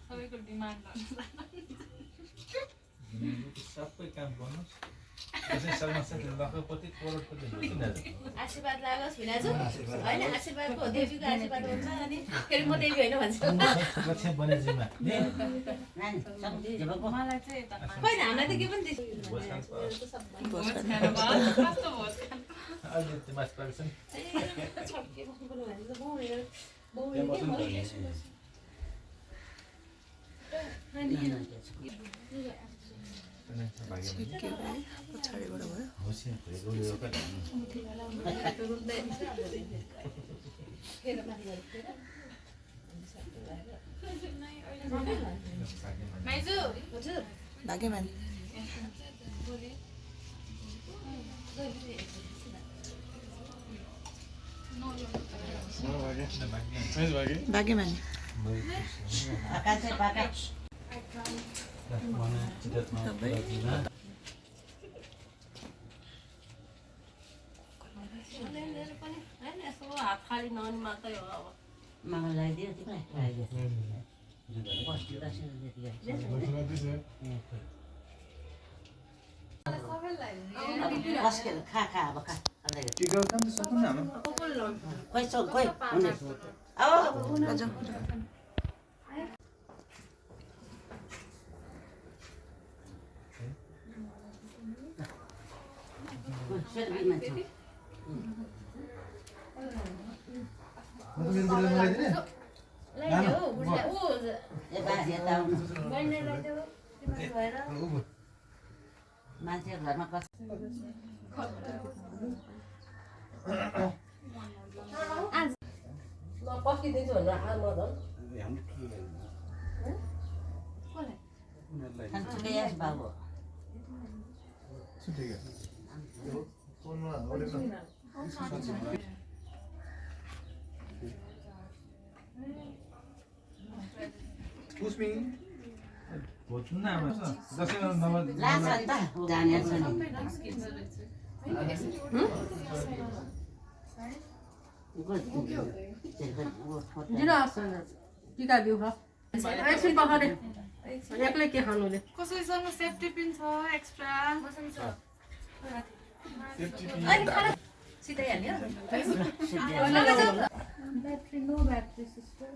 सबैको डिमान्ड सबै काम गर्नुहोस् त्यसै समस्या लखपति करोडपति आशीर्वाद लागोस् भिनाजु हैन आशीर्वादको देवीको आशीर्वाद हुन्छ अनि फेरि म देवी हैन भन्छ लक्ष्य बनेजीमा मलाई चाहिँ यता हैन हामीलाई त के पनि अहिले त्यो मास पर्छन् पछाडिबाट भयो माइजु हजुर भाग्यमान भाग्यमान हात खाली नन मात्रै हो अब मामालाई दियो तिमीलाई बस्केर खा खा अब खा खोइ खोइ मान्छे घरमा पस्किदिन्छु भनेर आमा झन् बाबु टिका बिउ एकछिन पकाउने एक्लै के खानुले कसैसँग सेफ्टी पिन छ एक्स्ट्रा सिधाइहाल्यो ब्याट्री नो ब्याट्री सिस्टर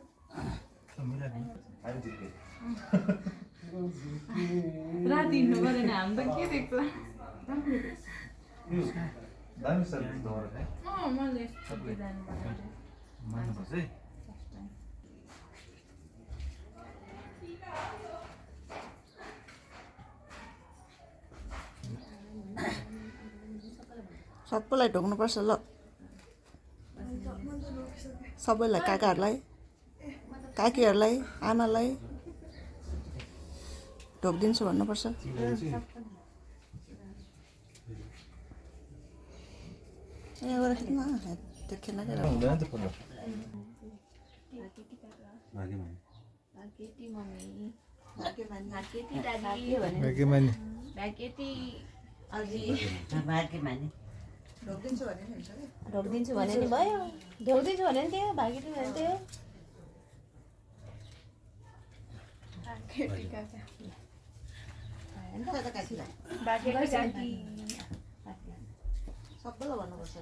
राति हिँड्नु परेन हामी त के देख्छ दामी सर्भिस दौरा है मैले सबै जानु मान्नुपर्छ है सबैलाई ढोग्नुपर्छ ल सबैलाई काकाहरूलाई काकीहरूलाई आमालाई ढोगिदिन्छु भन्नुपर्छ यहाँ गएर खेल्न देखेन क्या हुँदैन त पुरा ढोगिदिन्छु भने नि भयो ढोगिदिन्छु भने नि थियो भागेटी भने थियो सबैलाई भन्नुपर्छ